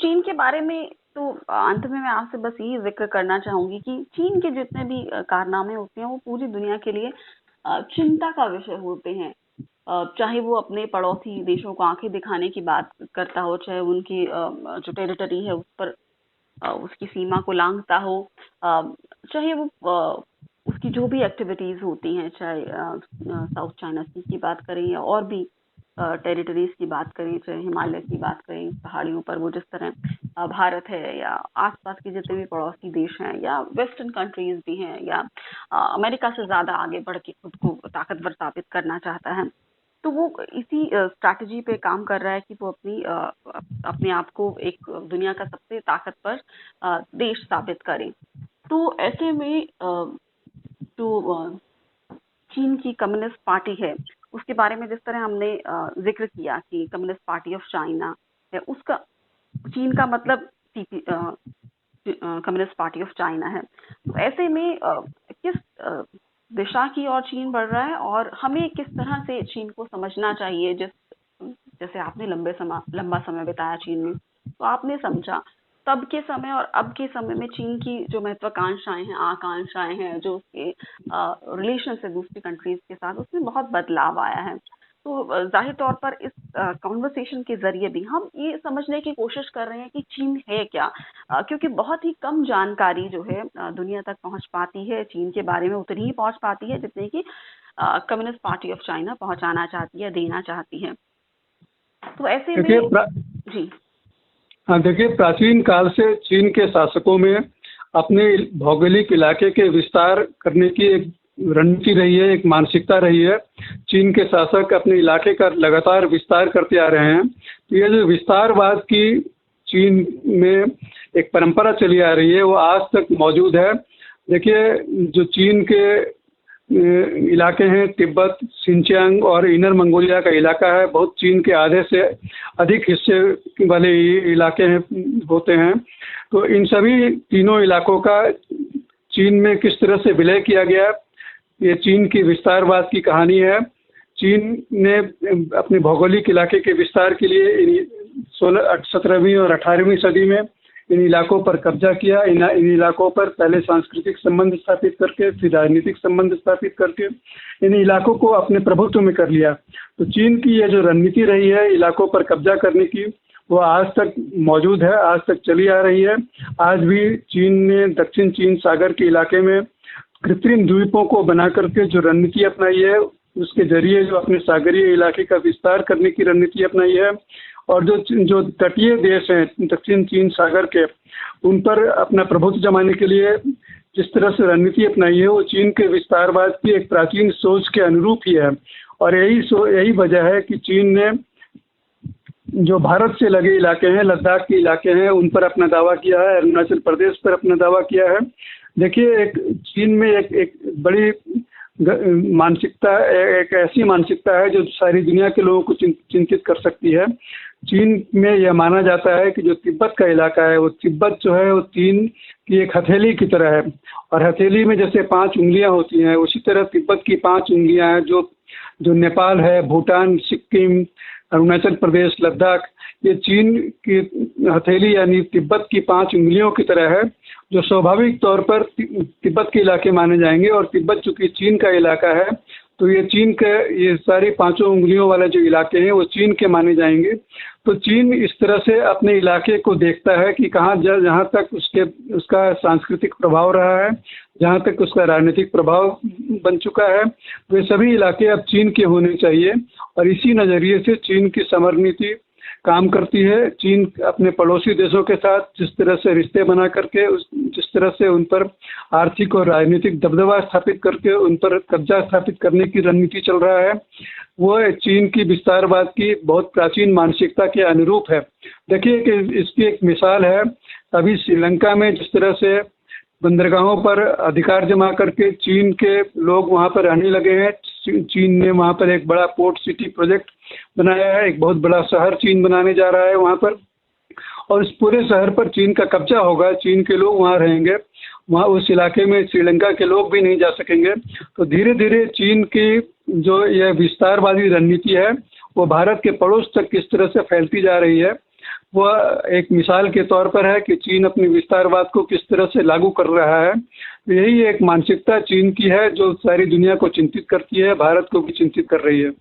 चीन के बारे में तो अंत में मैं आपसे बस यही ज़िक्र करना चाहूँगी कि चीन के जितने भी कारनामे होते हैं वो पूरी दुनिया के लिए चिंता का विषय होते हैं। चाहे वो अपने पड़ोसी देशों को आँखें दिखाने की बात करता हो, चाहे उनकी जो टेरिटरी है उस पर उसकी सीमा को लांघता हो, चाहे वो उसकी जो भी एक्टिविटीज़ होती हैं, चाहे साउथ चाइना सी की बात करें या और भी टेरिटरीज़ की बात करें, चाहे हिमालय की बात करें, पहाड़ियों पर वो जिस तरह भारत है या आस-पास के जितने भी पड़ोसी देश हैं या वेस्टर्न कंट्रीज़ भी हैं या अमेरिका से ज़्यादा आगे बढ़ के खुद को ताकतवर साबित करना चाहता है। तो वो इसी स्ट्रैटेजी पे काम कर रहा है कि वो अपने आप को एक दुनिया का सबसे ताकतवर देश साबित करे। तो ऐसे में जो चीन की कम्युनिस्ट पार्टी है, उसके बारे में जिस तरह हमने ज़िक्र किया कि कम्युनिस्ट पार्टी ऑफ चाइना है, उसका चीन का मतलब कम्युनिस्ट पार्टी ऑफ चाइना है। तो ऐसे में किस दिशा की ओर चीन बढ़ रहा है और हमें किस तरह से चीन को समझना चाहिए, जैसे आपने लंबा समय बिताया चीन में, तो आपने समझा तब के समय और अब के समय में चीन की जो महत्वाकांक्षाएं हैं, आकांक्षाएं हैं, जो उसके रिलेशन है दूसरी कंट्रीज के साथ, उसमें बहुत बदलाव आया है। तो जाहिर तौर पर इस कॉन्वर्सेशन के जरिए भी हम ये समझने की कोशिश कर रहे हैं कि चीन है क्या, क्योंकि बहुत ही कम जानकारी जो है दुनिया तक पहुंच पाती है चीन के बारे में, उतनी ही पहुंच पाती है जितनी कि कम्युनिस्ट पार्टी ऑफ चाइना पहुंचाना चाहती है, देना चाहती है। तो ऐसे में जी हाँ, देखिए, प्राचीन काल से चीन के शासकों में अपने भौगोलिक इलाके के विस्तार करने की एक रणनीति रही है, एक मानसिकता रही है। चीन के शासक अपने इलाके का लगातार विस्तार करते आ रहे हैं। तो ये जो विस्तारवाद की चीन में एक परंपरा चली आ रही है, वो आज तक मौजूद है। देखिए, जो चीन के इलाके हैं, तिब्बत, सिंचियांग और इनर मंगोलिया का इलाका है, बहुत चीन के आधे से अधिक हिस्से वाले इलाके हैं होते हैं। तो इन सभी तीनों इलाकों का चीन में किस तरह से विलय किया गया, ये चीन की विस्तारवाद की कहानी है। चीन ने अपने भौगोलिक इलाके के विस्तार के लिए 17वीं और 18वीं सदी में इन इलाकों पर कब्जा किया। इन इलाकों पर पहले सांस्कृतिक संबंध स्थापित करके, फिर राजनीतिक संबंध स्थापित करके इन इलाकों को अपने प्रभुत्व में कर लिया। तो चीन की ये जो रणनीति रही है इलाकों पर कब्जा करने की, वो आज तक मौजूद है, आज तक चली आ रही है। आज भी चीन ने दक्षिण चीन सागर के इलाके में कृत्रिम द्वीपों को बना करके जो रणनीति अपनाई है, उसके जरिए जो अपने सागरीय इलाके का विस्तार करने की रणनीति अपनाई है। और जो तटीय देश हैं दक्षिण चीन सागर के, उन पर अपना प्रभुत्व जमाने के लिए जिस तरह से रणनीति अपनाई है, वो चीन के विस्तारवाद की एक प्राचीन सोच के अनुरूप ही है। और यही वजह है कि चीन ने जो भारत से लगे इलाके हैं, लद्दाख के इलाके हैं, उन पर अपना दावा किया है, अरुणाचल प्रदेश पर अपना दावा किया है। देखिए, एक चीन में एक बड़ी मानसिकता, एक ऐसी मानसिकता है जो सारी दुनिया के लोगों को चिंतित कर सकती है। चीन में यह माना जाता है कि जो तिब्बत का इलाका है, वो तिब्बत जो है वो चीन की एक हथेली की तरह है। और हथेली में जैसे 5 उंगलियां होती हैं, उसी तरह तिब्बत की 5 उंगलियां हैं। जो नेपाल है, भूटान, सिक्किम, अरुणाचल प्रदेश, लद्दाख, ये चीन की हथेली यानी तिब्बत की 5 उंगलियों की तरह है, जो स्वाभाविक तौर पर तिब्बत के इलाके माने जाएंगे। और तिब्बत चूंकि चीन का इलाका है, तो ये चीन के ये सारी 5 उंगलियों वाले जो इलाके हैं वो चीन के माने जाएंगे। तो चीन इस तरह से अपने इलाके को देखता है कि जहाँ तक उसका सांस्कृतिक प्रभाव रहा है, जहाँ तक उसका राजनीतिक प्रभाव बन चुका है, वे सभी इलाके अब चीन के होने चाहिए। और इसी नज़रिए से चीन की समर नीति काम करती है। चीन अपने पड़ोसी देशों के साथ जिस तरह से रिश्ते बना करके, जिस तरह से उन पर आर्थिक और राजनीतिक दबदबा स्थापित करके उन पर कब्जा स्थापित करने की रणनीति चल रहा है, वो चीन की विस्तारवाद की बहुत प्राचीन मानसिकता के अनुरूप है। देखिए कि इसकी एक मिसाल है, अभी श्रीलंका में जिस तरह से बंदरगाहों पर अधिकार जमा करके चीन के लोग वहाँ पर रहने लगे हैं। चीन ने वहाँ पर एक बड़ा पोर्ट सिटी प्रोजेक्ट बनाया है, एक बहुत बड़ा शहर चीन बनाने जा रहा है वहाँ पर, और इस पूरे शहर पर चीन का कब्जा होगा। चीन के लोग वहाँ रहेंगे, वहाँ उस इलाके में श्रीलंका के लोग भी नहीं जा सकेंगे। तो धीरे धीरे चीन की जो यह विस्तारवादी रणनीति है, वो भारत के पड़ोस तक किस तरह से फैलती जा रही है। वह एक मिसाल के तौर पर है कि चीन अपनी विस्तारवाद को किस तरह से लागू कर रहा है। यही एक मानसिकता चीन की है जो सारी दुनिया को चिंतित करती है, भारत को भी चिंतित कर रही है।